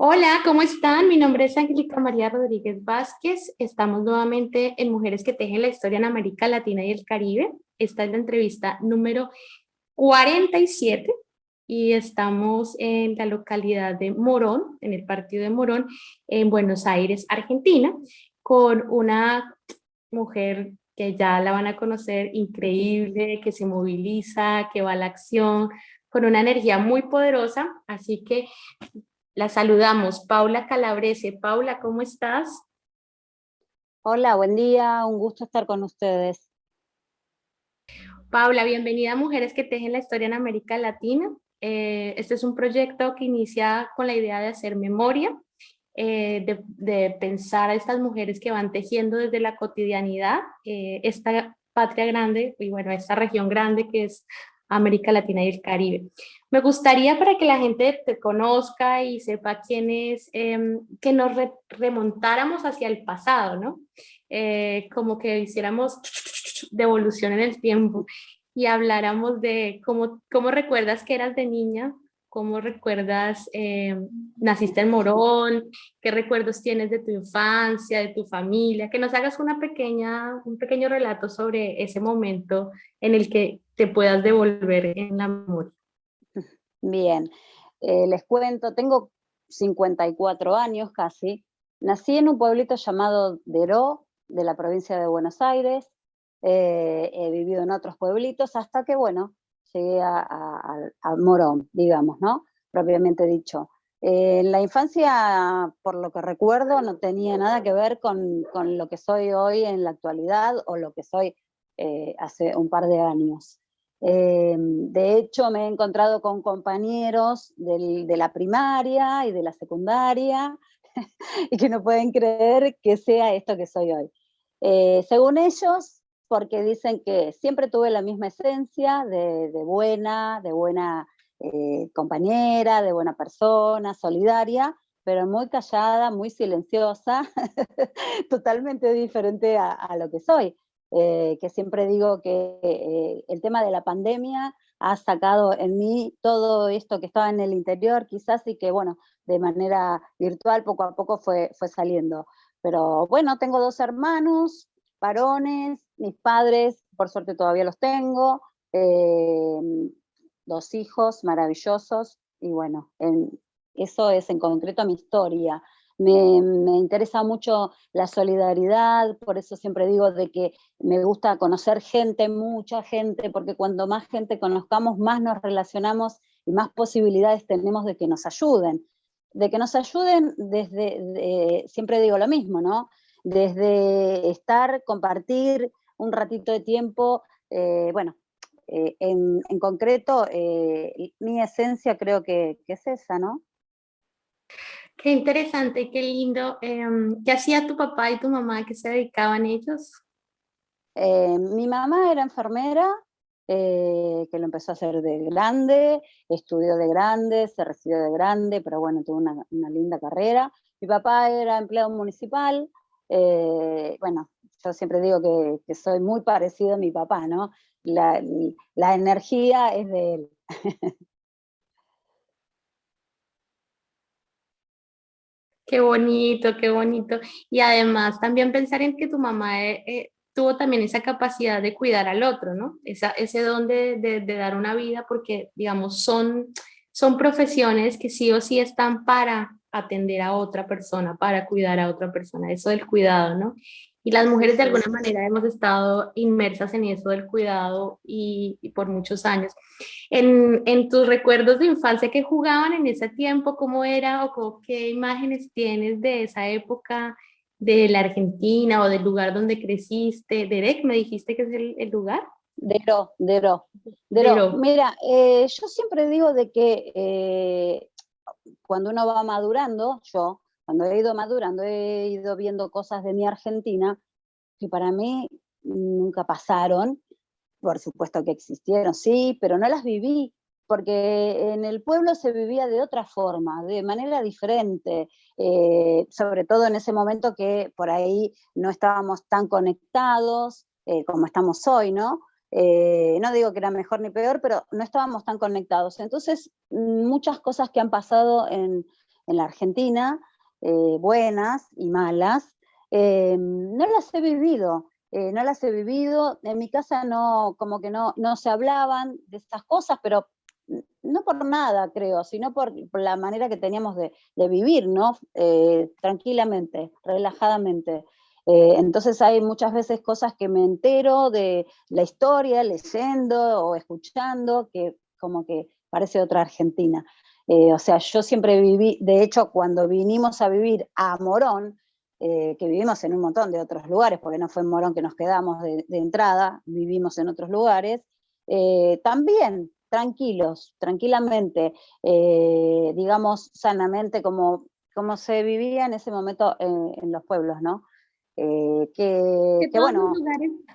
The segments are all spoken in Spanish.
Hola, ¿cómo están? Mi nombre es Angélica María Rodríguez Vázquez. Estamos nuevamente en Mujeres que Tejen la Historia en América Latina y el Caribe. Esta es la entrevista número 47 y estamos en la localidad de Morón, en el partido de Morón, en Buenos Aires, Argentina, con una mujer que ya la van a conocer, increíble, que se moviliza, que va a la acción, con una energía muy poderosa. Así que la saludamos, Paula Calabrese. Paula, ¿cómo estás? Hola, buen día, un gusto estar con ustedes. Paula, bienvenida a Mujeres que Tejen la Historia en América Latina. Este es un proyecto que inicia con la idea de hacer memoria, de pensar a estas mujeres que van tejiendo desde la cotidianidad esta patria grande y bueno, esta región grande que es América Latina y el Caribe. Me gustaría para que la gente te conozca y sepa quién es, que nos remontáramos hacia el pasado, ¿no? Como que hiciéramos devolución en el tiempo y habláramos de cómo recuerdas que eras de niña, cómo recuerdas, naciste en Morón, qué recuerdos tienes de tu infancia, de tu familia, que nos hagas un pequeño relato sobre ese momento en el que te puedas devolver en la memoria. Bien, les cuento, tengo 54 años casi. Nací en un pueblito llamado Deró, de la provincia de Buenos Aires. He vivido en otros pueblitos hasta que, bueno, llegué a Morón, digamos, ¿no? Propiamente dicho. La infancia, por lo que recuerdo, no tenía nada que ver con lo que soy hoy en la actualidad o lo que soy hace un par de años. De hecho, me he encontrado con compañeros de la primaria y de la secundaria y que no pueden creer que sea esto que soy hoy. Según ellos, porque dicen que siempre tuve la misma esencia de buena compañera, de buena persona, solidaria, pero muy callada, muy silenciosa, totalmente diferente a lo que soy. Que siempre digo que el tema de la pandemia ha sacado en mí todo esto que estaba en el interior, quizás, y que, bueno, de manera virtual poco a poco fue saliendo. Pero bueno, tengo dos hermanos, varones, mis padres, por suerte todavía los tengo, dos hijos maravillosos, y bueno, eso es en concreto mi historia. Me interesa mucho la solidaridad, por eso siempre digo de que me gusta conocer gente, mucha gente, porque cuando más gente conozcamos, más nos relacionamos y más posibilidades tenemos de que nos ayuden. De que nos ayuden siempre digo lo mismo, ¿no? Desde estar, compartir un ratito de tiempo, bueno, en concreto, mi esencia creo que es esa, ¿no? Qué interesante, qué lindo. ¿Qué hacía tu papá y tu mamá? ¿A qué se dedicaban ellos? Mi mamá era enfermera, que lo empezó a hacer de grande, estudió de grande, se recibió de grande, pero bueno, tuvo una linda carrera. Mi papá era empleado municipal. Bueno, yo siempre digo que soy muy parecido a mi papá, ¿no? La, la energía es de él. Qué bonito, qué bonito. Y además también pensar en que tu mamá tuvo también esa capacidad de cuidar al otro, ¿no? Ese don de dar una vida, porque, digamos, son profesiones que sí o sí están para atender a otra persona, para cuidar a otra persona, eso del cuidado, ¿no? Y las Sí, mujeres de sí. alguna manera hemos estado inmersas en eso del cuidado y por muchos años. En tus recuerdos de infancia, ¿qué jugaban en ese tiempo? ¿Cómo era qué imágenes tienes de esa época de la Argentina o del lugar donde creciste? Derek, me dijiste que es el lugar. Deró, Deró, Deró. Dero. Mira, yo siempre digo de que cuando uno va madurando, yo, cuando he ido madurando, he ido viendo cosas de mi Argentina que para mí nunca pasaron. Por supuesto que existieron, sí, pero no las viví, porque en el pueblo se vivía de otra forma, de manera diferente, sobre todo en ese momento que por ahí no estábamos tan conectados como estamos hoy, ¿no? No digo que era mejor ni peor, pero no estábamos tan conectados. Entonces, muchas cosas que han pasado en la Argentina, buenas y malas, no las he vivido. No las he vivido, en mi casa no, como que no se hablaban de estas cosas, pero no por nada, creo, sino por la manera que teníamos de vivir, ¿no? Tranquilamente, relajadamente. Entonces hay muchas veces cosas que me entero de la historia, leyendo o escuchando, que como que parece otra Argentina. O sea, yo siempre viví, de hecho, cuando vinimos a vivir a Morón, que vivimos en un montón de otros lugares, porque no fue en Morón que nos quedamos de entrada, vivimos en otros lugares, también tranquilos, tranquilamente, digamos sanamente, como se vivía en ese momento en los pueblos, ¿no? Que bueno.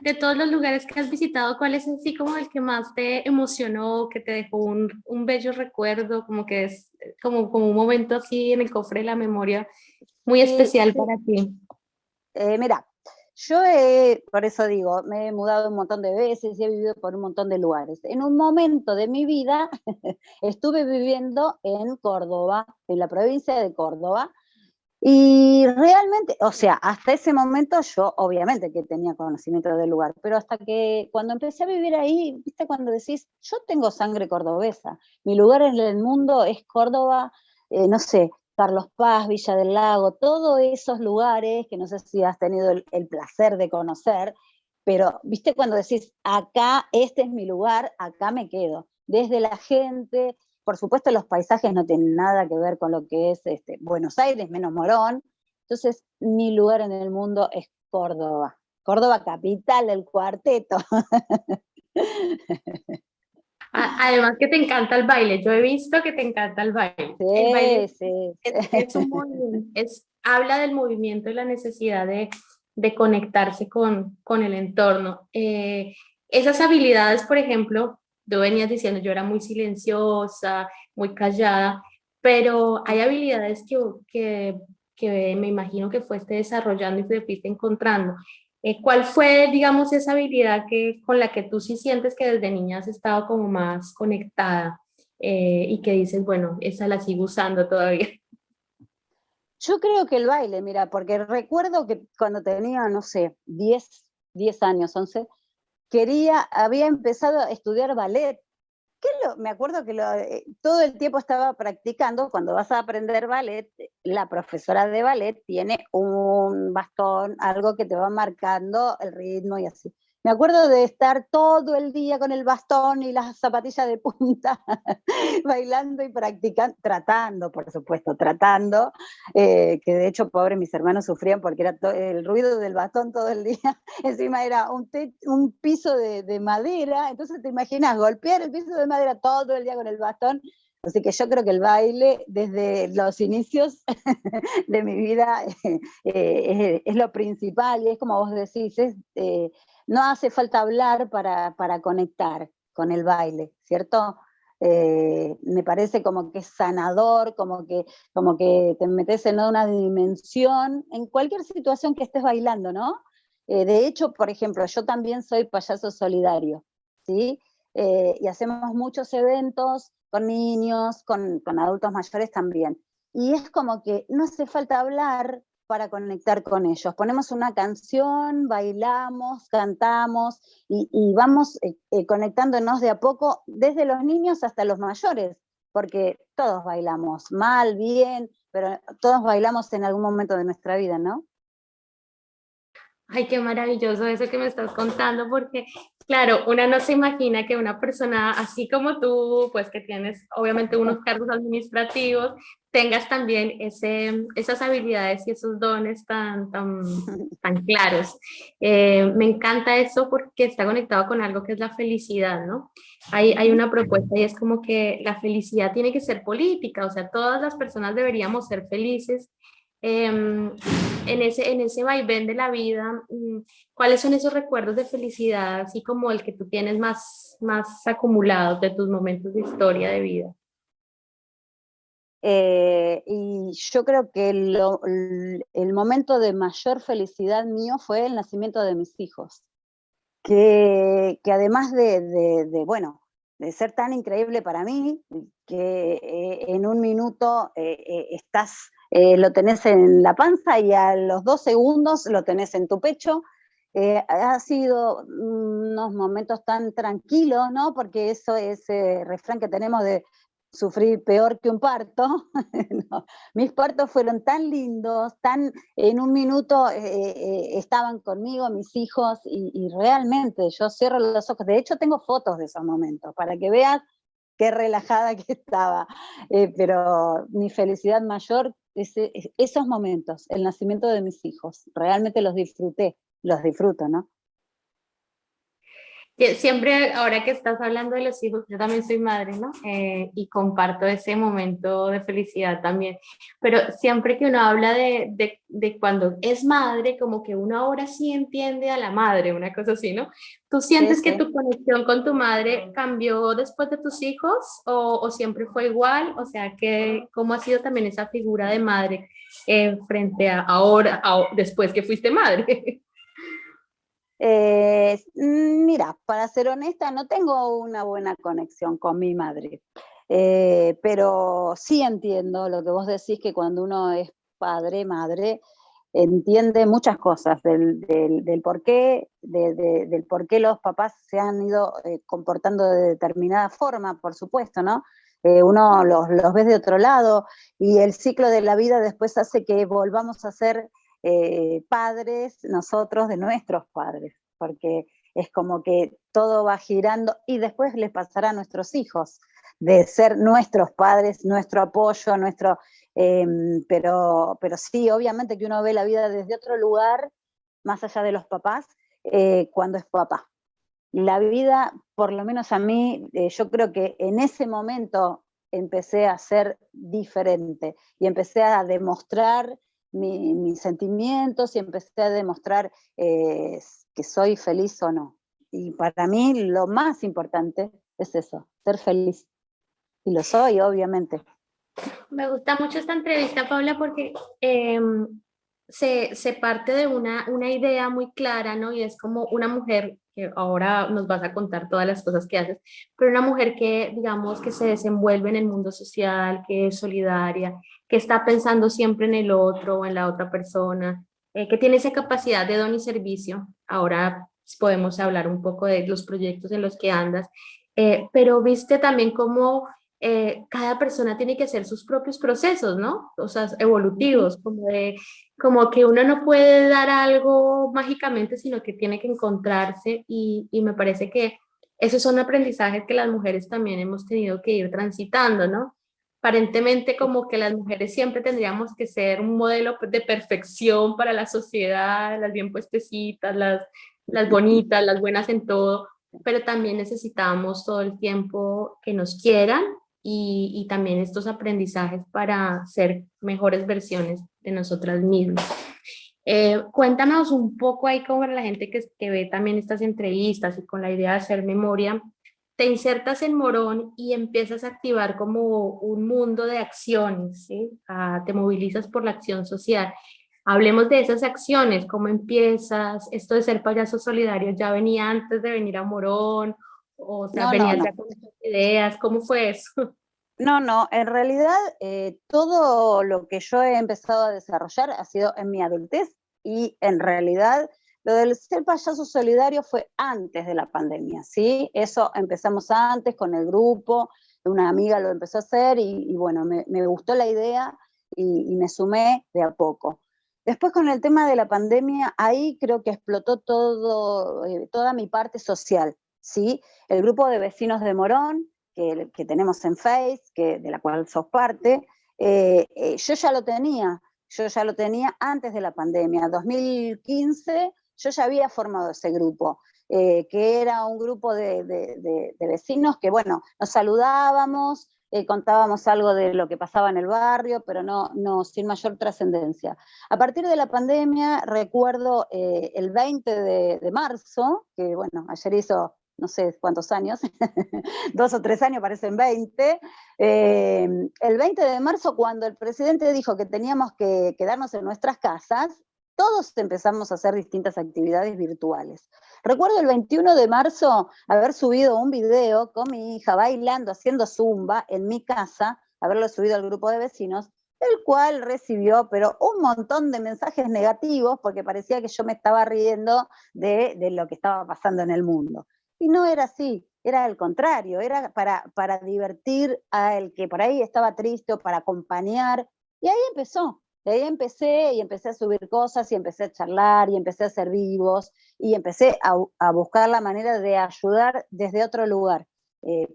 De todos los lugares que has visitado, ¿cuál es así como el que más te emocionó, que te dejó un bello recuerdo, como que es como un momento así en el cofre de la memoria muy Sí, especial sí. para ti? Mira, yo por eso digo, me he mudado un montón de veces y he vivido por un montón de lugares. En un momento de mi vida estuve viviendo en Córdoba, en la provincia de Córdoba, y realmente, o sea, hasta ese momento yo obviamente que tenía conocimiento del lugar, pero hasta que cuando empecé a vivir ahí, viste cuando decís, yo tengo sangre cordobesa, mi lugar en el mundo es Córdoba, no sé, Carlos Paz, Villa del Lago, todos esos lugares que no sé si has tenido el placer de conocer, pero viste cuando decís, acá, este es mi lugar, acá me quedo, desde la gente, por supuesto los paisajes no tienen nada que ver con lo que es Buenos Aires, menos Morón. Entonces, mi lugar en el mundo es Córdoba. Córdoba capital, el cuarteto. Además que te encanta el baile, yo he visto que te encanta el baile. El baile Sí, sí. es un movimiento, habla del movimiento y la necesidad de conectarse con el entorno. Esas habilidades, por ejemplo, tú venías diciendo, yo era muy silenciosa, muy callada, pero hay habilidades que me imagino que fuiste desarrollando y que fuiste encontrando. ¿Cuál fue, digamos, esa habilidad con la que tú sí sientes que desde niña has estado como más conectada y que dices, bueno, esa la sigo usando todavía? Yo creo que el baile, mira, porque recuerdo que cuando tenía, no sé, 10 años, 11, había empezado a estudiar ballet. Me acuerdo que todo el tiempo estaba practicando. Cuando vas a aprender ballet, la profesora de ballet tiene un bastón, algo que te va marcando el ritmo y así. Me acuerdo de estar todo el día con el bastón y las zapatillas de punta, bailando y practicando, tratando, por supuesto, tratando, que de hecho, pobre, mis hermanos sufrían porque era el ruido del bastón todo el día. Encima era un piso de madera, entonces te imaginas golpear el piso de madera todo el día con el bastón. Así que yo creo que el baile desde los inicios de mi vida es lo principal, y es como vos decís, no hace falta hablar para conectar con el baile, ¿cierto? Me parece como que es sanador, como que te metes en una dimensión, en cualquier situación que estés bailando, ¿no? De hecho, por ejemplo, yo también soy payaso solidario, ¿sí? Y hacemos muchos eventos con niños, con adultos mayores también. Y es como que no hace falta hablar para conectar con ellos. Ponemos una canción, bailamos, cantamos y vamos conectándonos de a poco, desde los niños hasta los mayores, porque todos bailamos, mal, bien, pero todos bailamos en algún momento de nuestra vida, ¿no? Ay, qué maravilloso eso que me estás contando, porque claro, una no se imagina que una persona así como tú, pues que tienes obviamente unos cargos administrativos, tengas también esas habilidades y esos dones tan claros. Me encanta eso porque está conectado con algo que es la felicidad, ¿no? Hay una propuesta y es como que la felicidad tiene que ser política, o sea, todas las personas deberíamos ser felices. En ese vaivén de la vida, ¿cuáles son esos recuerdos de felicidad, así como el que tú tienes más acumulados de tus momentos de historia de vida? Y yo creo que el momento de mayor felicidad mío fue el nacimiento de mis hijos, que además bueno, de ser tan increíble para mí, que en un minuto lo tenés en la panza y a los 2 segundos lo tenés en tu pecho. Ha sido unos momentos tan tranquilos, ¿no? Porque eso es refrán que tenemos de sufrir peor que un parto. No, mis partos fueron tan lindos, en un minuto estaban conmigo mis hijos y realmente yo cierro los ojos. De hecho, tengo fotos de esos momentos para que veas qué relajada que estaba. Pero mi felicidad mayor es esos momentos, el nacimiento de mis hijos. Realmente los disfruté, los disfruto, ¿no? Que siempre, ahora que estás hablando de los hijos, yo también soy madre, ¿no? Y comparto ese momento de felicidad también. Pero siempre que uno habla de cuando es madre, como que uno ahora sí entiende a la madre, una cosa así, ¿no? ¿Tú Sí, sientes que sí. tu conexión con tu madre cambió después de tus hijos o siempre fue igual? O sea, ¿cómo ha sido también esa figura de madre frente a ahora, después que fuiste madre? Mira, para ser honesta, no tengo una buena conexión con mi madre, pero sí entiendo lo que vos decís, que cuando uno es padre, madre, entiende muchas cosas del por qué, del por qué los papás se han ido comportando de determinada forma, por supuesto, ¿no? Uno los ves de otro lado y el ciclo de la vida después hace que volvamos a ser padres nosotros de nuestros padres, porque es como que todo va girando y después les pasará a nuestros hijos, de ser nuestros padres, nuestro apoyo, pero sí, obviamente que uno ve la vida desde otro lugar, más allá de los papás, cuando es papá. La vida, por lo menos a mí, yo creo que en ese momento empecé a ser diferente y empecé a demostrar mis sentimientos y empecé a demostrar que soy feliz o no. Y para mí lo más importante es eso, ser feliz. Y lo soy, obviamente. Me gusta mucho esta entrevista, Paula, porque se parte de una idea muy clara, ¿no? Y es como una mujer, que ahora nos vas a contar todas las cosas que haces, pero una mujer que, digamos, que se desenvuelve en el mundo social, que es solidaria, que está pensando siempre en el otro o en la otra persona, que tiene esa capacidad de don y servicio. Ahora podemos hablar un poco de los proyectos en los que andas, pero viste también cómo cada persona tiene que hacer sus propios procesos, ¿no? O sea, Ujú. evolutivos, como que uno no puede dar algo mágicamente, sino que tiene que encontrarse y me parece que esos son aprendizajes que las mujeres también hemos tenido que ir transitando, ¿no? Aparentemente como que las mujeres siempre tendríamos que ser un modelo de perfección para la sociedad, las bien puestecitas, las bonitas, las buenas en todo, pero también necesitamos todo el tiempo que nos quieran y también estos aprendizajes para ser mejores versiones de nosotras mismas. Cuéntanos un poco ahí con la gente que ve también estas entrevistas y con la idea de hacer memoria, te insertas en Morón y empiezas a activar como un mundo de acciones, ¿sí? Te movilizas por la acción social. Hablemos de esas acciones, cómo empiezas, esto de ser payaso solidario ya venía antes de venir a Morón, o sea, No, no, venías ya no. con estas ideas, ¿cómo fue eso? No, no, en realidad todo lo que yo he empezado a desarrollar ha sido en mi adultez y en realidad lo del ser payaso solidario fue antes de la pandemia, ¿sí? Eso empezamos antes con el grupo, una amiga lo empezó a hacer y bueno, me gustó la idea y me sumé de a poco. Después con el tema de la pandemia, ahí creo que explotó toda mi parte social, ¿sí? El grupo de vecinos de Morón, que tenemos en Face, de la cual sos parte, yo ya lo tenía antes de la pandemia. 2015 yo ya había formado ese grupo, que era un grupo de vecinos que, bueno, nos saludábamos, contábamos algo de lo que pasaba en el barrio, pero no sin mayor trascendencia. A partir de la pandemia, recuerdo el 20 de marzo, que bueno, ayer hizo no sé cuántos años, 2 o 3 años, parecen 20. El 20 de marzo, cuando el presidente dijo que teníamos que quedarnos en nuestras casas, todos empezamos a hacer distintas actividades virtuales. Recuerdo el 21 de marzo haber subido un video con mi hija bailando, haciendo zumba en mi casa, haberlo subido al grupo de vecinos, el cual recibió, pero un montón de mensajes negativos, porque parecía que yo me estaba riendo de lo que estaba pasando en el mundo. Y no era así, era al contrario, era para divertir al que por ahí estaba triste o para acompañar. Y ahí empezó, de ahí empecé y empecé a subir cosas y empecé a charlar y empecé a hacer vivos y empecé a buscar la manera de ayudar desde otro lugar.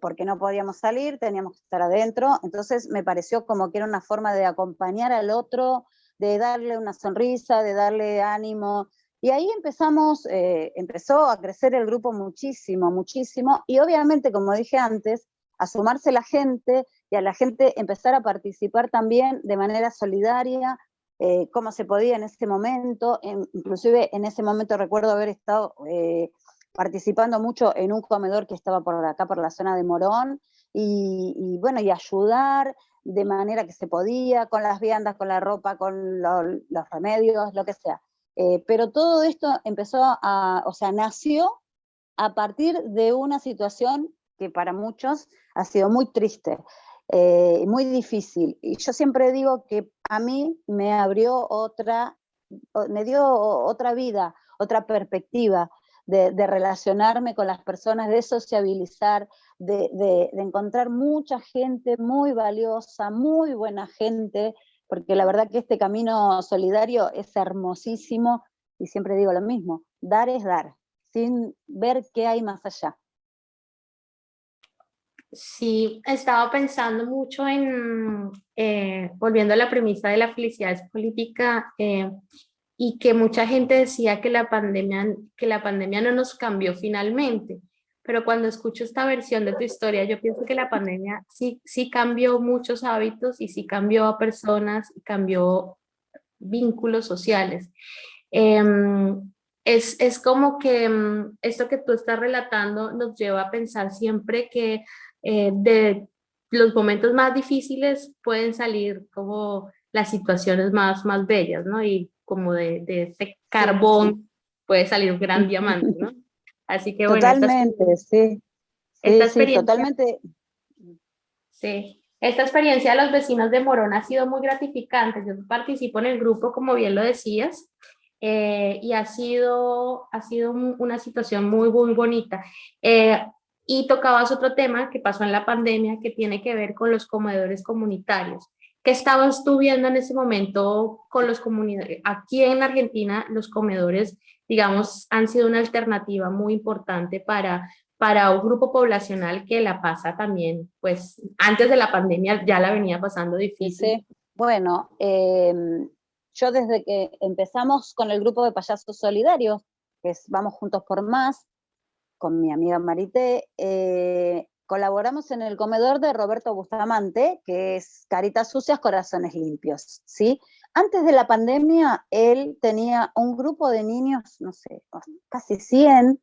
Porque no podíamos salir, teníamos que estar adentro, entonces me pareció como que era una forma de acompañar al otro, de darle una sonrisa, de darle ánimo, y ahí empezó a crecer el grupo muchísimo, muchísimo, y obviamente, como dije antes, a sumarse la gente, y a la gente empezar a participar también de manera solidaria, como se podía en ese momento, inclusive en ese momento recuerdo haber estado participando mucho en un comedor que estaba por acá, por la zona de Morón, y bueno, y ayudar de manera que se podía, con las viandas, con la ropa, con los remedios, lo que sea. Pero todo esto o sea, nació a partir de una situación que para muchos ha sido muy triste, muy difícil. Y yo siempre digo que a mí me dio otra vida, otra perspectiva de relacionarme con las personas, de sociabilizar, de encontrar mucha gente muy valiosa, muy buena gente, porque la verdad que este camino solidario es hermosísimo y siempre digo lo mismo, dar es dar, sin ver qué hay más allá. Sí, estaba pensando mucho en, volviendo a la premisa de la felicidad es política, y que mucha gente decía que la pandemia no nos cambió finalmente, pero cuando escucho esta versión de tu historia, yo pienso que la pandemia sí, sí cambió muchos hábitos y sí cambió a personas, y cambió vínculos sociales. Es como que esto que tú estás relatando nos lleva a pensar siempre que de los momentos más difíciles pueden salir como las situaciones más bellas, ¿no? Y como de ese Sí. carbón puede salir un gran diamante, ¿no? Así que bueno, Totalmente, sí. esta Sí, sí, experiencia, totalmente. sí, esta experiencia de los vecinos de Morón ha sido muy gratificante. Yo participo en el grupo, como bien lo decías, y ha sido una situación muy, muy bonita. Eh, y tocabas otro tema que pasó en la pandemia que tiene que ver con los comedores comunitarios. ¿Qué estabas tú viendo en ese momento con los comunidades? Aquí en Argentina, los comedores, digamos, han sido una alternativa muy importante para un grupo poblacional que la pasa también, pues antes de la pandemia ya la venía pasando difícil. Sí. Bueno, yo desde que empezamos con el grupo de payasos solidarios, que es Vamos Juntos por Más, con mi amiga Marité, colaboramos en el comedor de Roberto Bustamante, que es Caritas Sucias, Corazones Limpios, ¿sí? Antes de la pandemia, él tenía un grupo de niños, no sé, casi 100,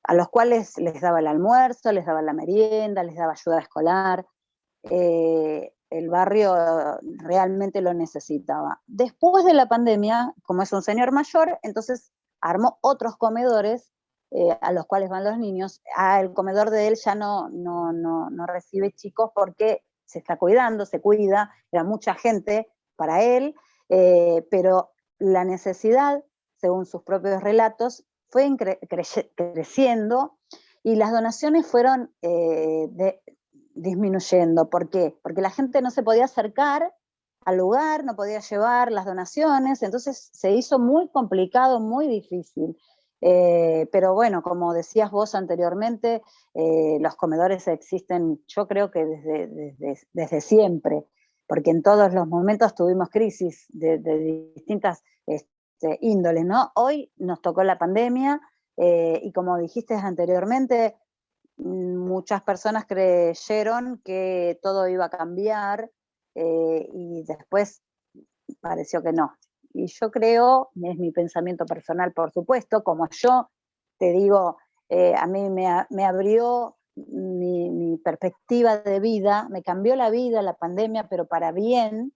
a los cuales les daba el almuerzo, les daba la merienda, les daba ayuda escolar. El barrio realmente lo necesitaba. Después de la pandemia, como es un señor mayor, entonces armó otros comedores a los cuales van los niños. El comedor de él ya no recibe chicos porque se está cuidando, se cuida, era mucha gente para él, pero la necesidad, según sus propios relatos, fue creciendo y las donaciones fueron disminuyendo. ¿Por qué? Porque la gente no se podía acercar al lugar, no podía llevar las donaciones, entonces se hizo muy complicado, muy difícil. Pero bueno, como decías vos anteriormente, los comedores existen, yo creo que desde siempre, porque en todos los momentos tuvimos crisis de distintas índoles, ¿no? Hoy nos tocó la pandemia y como dijiste anteriormente, muchas personas creyeron que todo iba a cambiar y después pareció que no. Y yo creo, es mi pensamiento personal, por supuesto, como yo te digo, a mí me abrió mi perspectiva de vida, me cambió la vida la pandemia, pero para bien.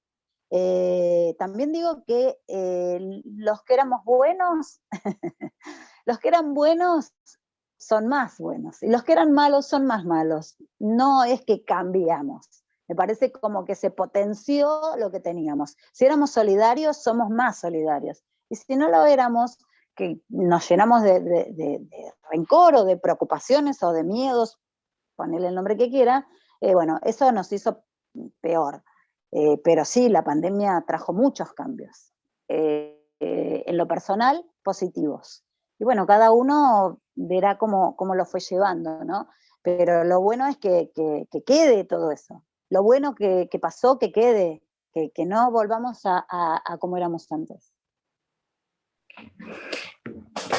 También digo que los que éramos buenos los que eran buenos son más buenos, y los que eran malos son más malos. No es que cambiamos. Me parece como que se potenció lo que teníamos. Si éramos solidarios, somos más solidarios. Y si no lo éramos, que nos llenamos de rencor o de preocupaciones o de miedos, ponele el nombre que quiera, bueno, eso nos hizo peor. Pero sí, la pandemia trajo muchos cambios. En lo personal, positivos. Y bueno, cada uno verá cómo lo fue llevando, ¿no? Pero lo bueno es que quede todo eso. Lo bueno que pasó, que quede, que no volvamos a como éramos antes.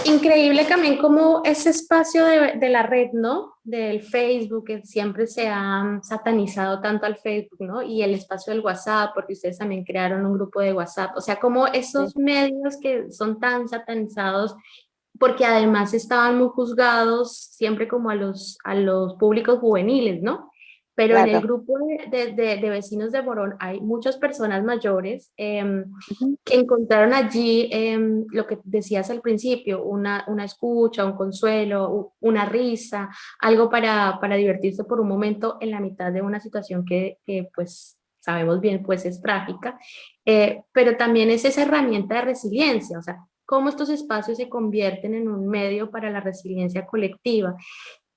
Increíble también como ese espacio de la red, ¿no? Del Facebook, que siempre se ha satanizado tanto al Facebook, ¿no? Y el espacio del WhatsApp, porque ustedes también crearon un grupo de WhatsApp. O sea, como esos Sí. medios que son tan satanizados, porque además estaban muy juzgados siempre como a los públicos juveniles, ¿no? Pero en el Claro. grupo de vecinos de Morón hay muchas personas mayores Ujú. que encontraron allí lo que decías al principio, una escucha, un consuelo, una risa, algo para divertirse por un momento en la mitad de una situación que pues sabemos bien, pues es trágica, pero también es esa herramienta de resiliencia, o sea, cómo estos espacios se convierten en un medio para la resiliencia colectiva.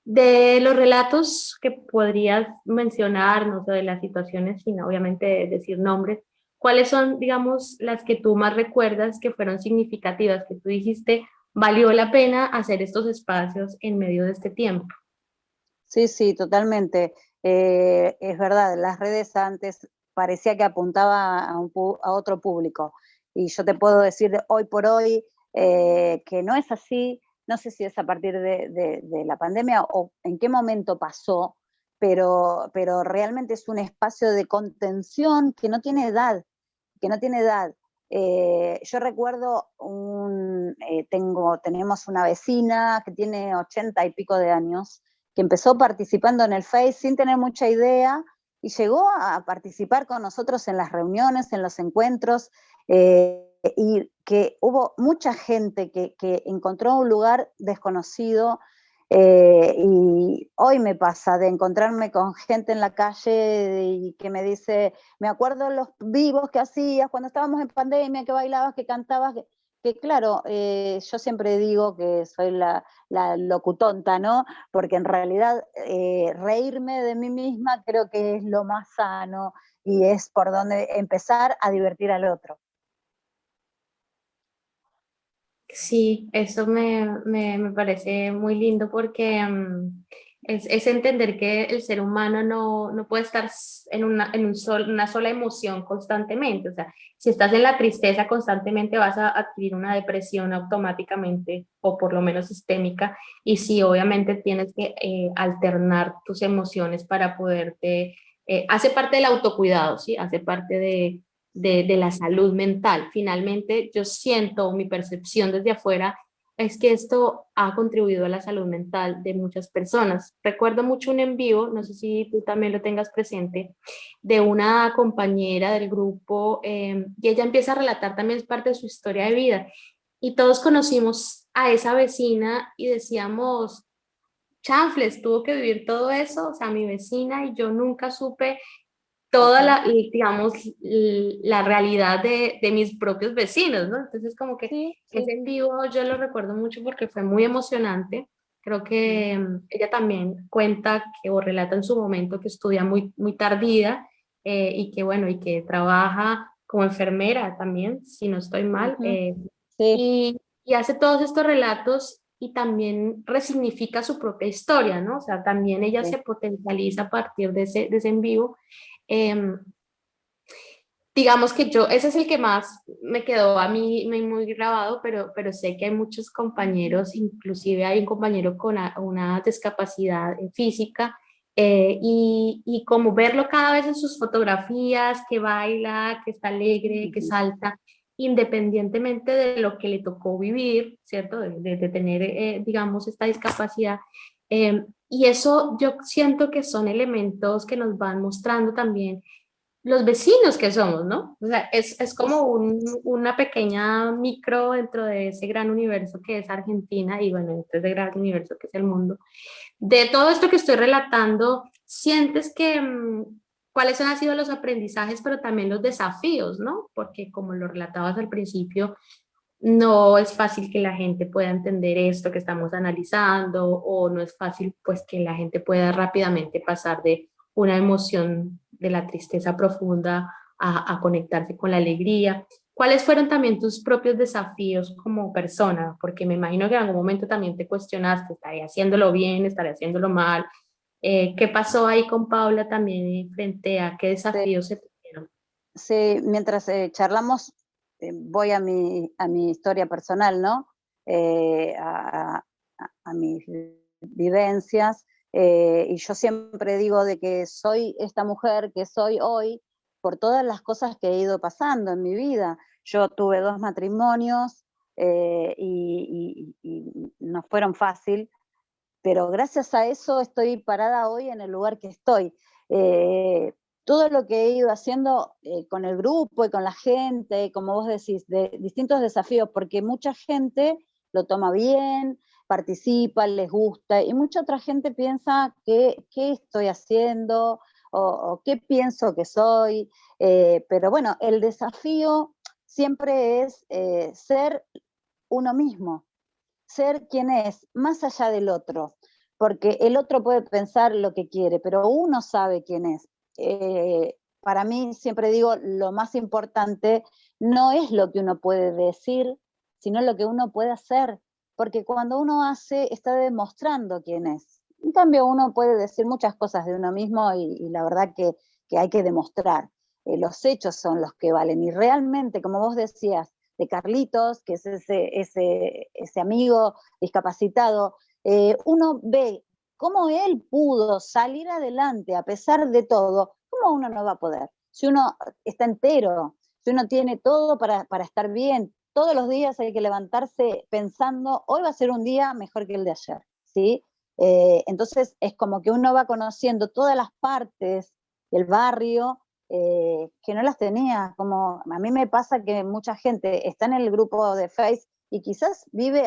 De los relatos que podrías mencionar, no sé, de las situaciones, sin obviamente decir nombres, ¿cuáles son, digamos, las que tú más recuerdas que fueron significativas, que tú dijiste, valió la pena hacer estos espacios en medio de este tiempo? Sí, sí, totalmente. Es verdad, las redes antes parecía que apuntaba a otro público. Y yo te puedo decir hoy por hoy que no es así. No sé si es a partir de la pandemia o en qué momento pasó, pero realmente es un espacio de contención que no tiene edad, que no tiene edad. Yo recuerdo, tenemos una vecina que tiene 80 y pico de años, que empezó participando en el Face sin tener mucha idea y llegó a participar con nosotros en las reuniones, en los encuentros, y que hubo mucha gente que encontró un lugar desconocido. Y hoy me pasa de encontrarme con gente en la calle y que me dice, me acuerdo los vivos que hacías cuando estábamos en pandemia, que bailabas, que cantabas, que claro, yo siempre digo que soy la locutonta, ¿no? Porque en realidad reírme de mí misma creo que es lo más sano y es por donde empezar a divertir al otro. Sí, eso me parece muy lindo porque es entender que el ser humano no puede estar una sola emoción constantemente. O sea, si estás en la tristeza constantemente vas a adquirir una depresión automáticamente o por lo menos sistémica. Y sí, obviamente tienes que alternar tus emociones para poderte... hace parte del autocuidado, ¿sí? Hace parte de la salud mental. Finalmente, yo siento, mi percepción desde afuera es que esto ha contribuido a la salud mental de muchas personas. Recuerdo mucho un en vivo, no sé si tú también lo tengas presente, de una compañera del grupo y ella empieza a relatar también parte de su historia de vida. Y todos conocimos a esa vecina y decíamos, chanfles, tuvo que vivir todo eso, o sea, mi vecina y yo nunca supe toda Total. digamos, la realidad de mis propios vecinos, ¿no? Entonces, como que Sí, ese sí. en vivo yo lo recuerdo mucho porque fue muy emocionante. Creo Mm. que ella también cuenta que, o relata en su momento que estudia muy tardía y que, bueno, y que trabaja como enfermera también, si no estoy mal, Ujú. Sí, y hace todos estos relatos y también resignifica su propia historia, ¿no? O sea, también ella sí. se potencializa a partir de ese en vivo. Em, digamos que yo, ese es el que más me quedó a mí muy grabado, pero sé que hay muchos compañeros, inclusive hay un compañero con una discapacidad física, y como verlo cada vez en sus fotografías, que baila, que está alegre, que Ujú. salta, independientemente de lo que le tocó vivir, ¿cierto? De tener, digamos, esta discapacidad. Y eso yo siento que son elementos que nos van mostrando también los vecinos que somos, ¿no? O sea, es como una pequeña micro dentro de ese gran universo que es Argentina y bueno, dentro de ese gran universo que es el mundo. De todo esto que estoy relatando, ¿sientes que cuáles han sido los aprendizajes, pero también los desafíos, ¿no? Porque como lo relatabas al principio, no es fácil que la gente pueda entender esto que estamos analizando o no es fácil pues que la gente pueda rápidamente pasar de una emoción de la tristeza profunda a conectarse con la alegría. ¿Cuáles fueron también tus propios desafíos como persona? Porque me imagino que en algún momento también te cuestionaste, ¿estaré haciéndolo bien? ¿Estaré haciéndolo mal? ¿Qué pasó ahí con Paula también frente a qué Sí, desafíos se tuvieron? sí, mientras charlamos, voy a mi historia personal, ¿no? A mis vivencias, y yo siempre digo de que soy esta mujer que soy hoy por todas las cosas que he ido pasando en mi vida. Yo tuve 2 matrimonios, y no fueron fácil, pero gracias a eso estoy parada hoy en el lugar que estoy. Eh, Todo lo que he ido haciendo con el grupo y con la gente, como vos decís, de distintos desafíos, porque mucha gente lo toma bien, participa, les gusta, y mucha otra gente piensa que qué estoy haciendo o qué pienso que soy. Pero bueno, el desafío siempre es ser uno mismo, ser quien es, más allá del otro, porque el otro puede pensar lo que quiere, pero uno sabe quién es. Para mí, siempre digo, lo más importante no es lo que uno puede decir, sino lo que uno puede hacer, porque cuando uno hace, está demostrando quién es. En cambio, uno puede decir muchas cosas de uno mismo y la verdad que hay que demostrar. Los hechos son los que valen y realmente, como vos decías, de Carlitos, que es ese amigo discapacitado, uno ve cómo él pudo salir adelante a pesar de todo. ¿Cómo uno no va a poder? Si uno está entero, si uno tiene todo para estar bien, todos los días hay que levantarse pensando, hoy va a ser un día mejor que el de ayer, ¿sí? Entonces es como que uno va conociendo todas las partes del barrio que no las tenía. Como a mí me pasa que mucha gente está en el grupo de Face y quizás vive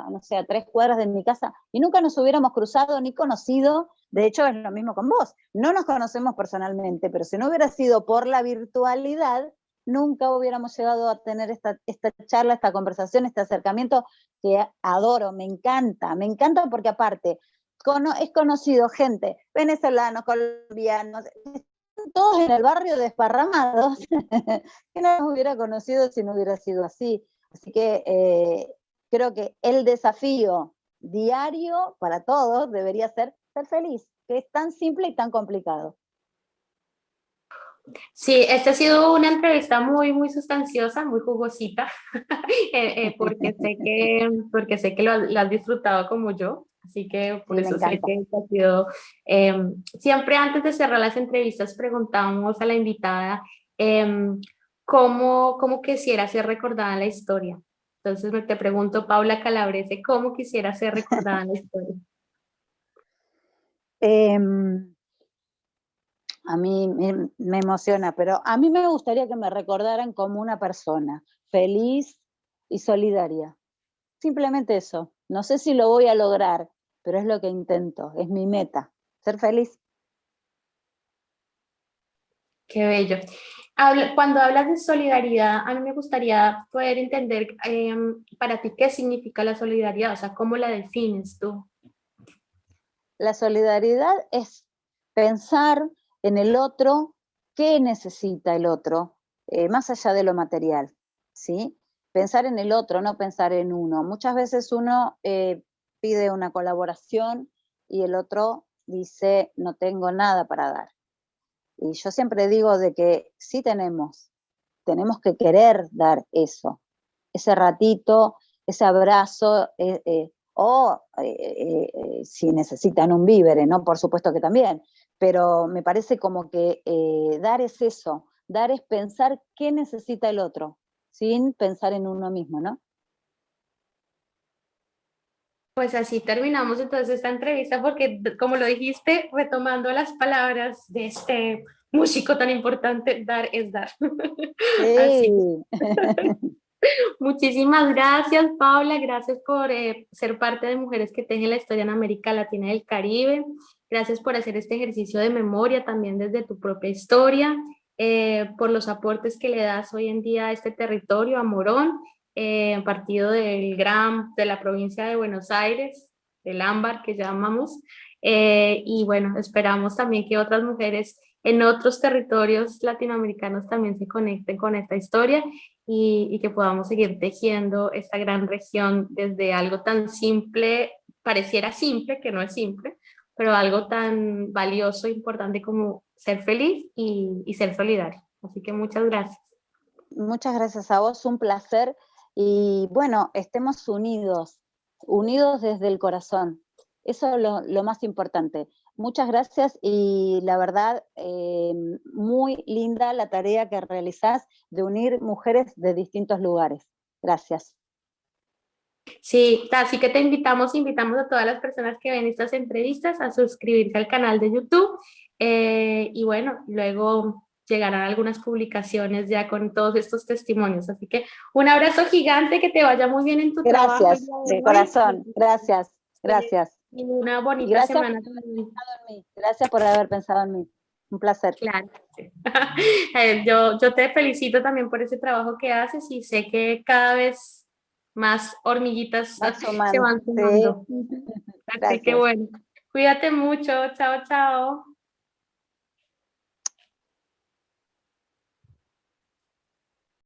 no sé, a 3 cuadras de mi casa y nunca nos hubiéramos cruzado ni conocido. De hecho, es lo mismo con vos. No nos conocemos personalmente, pero si no hubiera sido por la virtualidad, nunca hubiéramos llegado a tener esta charla, esta conversación, este acercamiento que adoro, me encanta porque aparte es conocido gente, venezolanos, colombianos, todos en el barrio desparramados, que no nos hubiera conocido si no hubiera sido así. Así que creo que el desafío diario para todos debería ser feliz, que es tan simple y tan complicado. Sí, esta ha sido una entrevista muy, muy sustanciosa, muy jugosita, porque sé que lo has disfrutado como yo, así que por Sí, me eso sé encanta. que ha sido, siempre antes de cerrar las entrevistas preguntamos a la invitada cómo quisiera ser recordada en la historia. Entonces te pregunto, Paula Calabrese, ¿cómo quisiera ser recordada en la historia? Eh, a mí me emociona, pero a mí me gustaría que me recordaran como una persona feliz y solidaria. Simplemente eso. No sé si lo voy a lograr, pero es lo que intento, es mi meta, ser feliz. Qué bello. Cuando hablas de solidaridad, a mí me gustaría poder entender para ti qué significa la solidaridad, o sea, cómo la defines tú. La solidaridad es pensar en el otro, qué necesita el otro, más allá de lo material, ¿sí? Pensar en el otro, no pensar en uno. Muchas veces uno pide una colaboración y el otro dice, no tengo nada para dar. Y yo siempre digo de que sí tenemos que querer dar eso, ese ratito, ese abrazo, si necesitan un vívere, ¿no? Por supuesto que también, pero me parece como que dar es eso, dar es pensar qué necesita el otro, sin pensar en uno mismo, ¿no? Pues así terminamos entonces esta entrevista porque, como lo dijiste, retomando las palabras de este músico tan importante, dar es dar. Así. Sí. Muchísimas gracias, Paula. Gracias por ser parte de Mujeres que Tejen la Historia en América Latina y el Caribe. Gracias por hacer este ejercicio de memoria también desde tu propia historia, por los aportes que le das hoy en día a este territorio, a Morón, partido de la provincia de Buenos Aires, del Ámbar que llamamos. Y bueno, esperamos también que otras mujeres en otros territorios latinoamericanos también se conecten con esta historia y que podamos seguir tejiendo esta gran región desde algo tan simple, pareciera simple, que no es simple, pero algo tan valioso e importante como ser feliz y ser solidario. Así que muchas gracias. Muchas gracias a vos, un placer. Y bueno, estemos unidos, unidos desde el corazón. Eso es lo más importante. Muchas gracias y la verdad, muy linda la tarea que realizás de unir mujeres de distintos lugares. Gracias. Sí, así que te invitamos a todas las personas que ven estas entrevistas a suscribirse al canal de YouTube y bueno, luego llegarán algunas publicaciones ya con todos estos testimonios. Así que un abrazo gigante, que te vaya muy bien en tu trabajo el Gracias, día de de hoy corazón. Gracias, gracias. y una Y bonita gracias semana por haber también. pensado en mí. Gracias por haber pensado en mí. Un placer. Claro. Sí. Yo te felicito también por ese trabajo que haces y sé que cada vez más hormiguitas Vas se sumando. van Sí, sumando. Así que gracias. bueno, cuídate mucho. Chao, chao.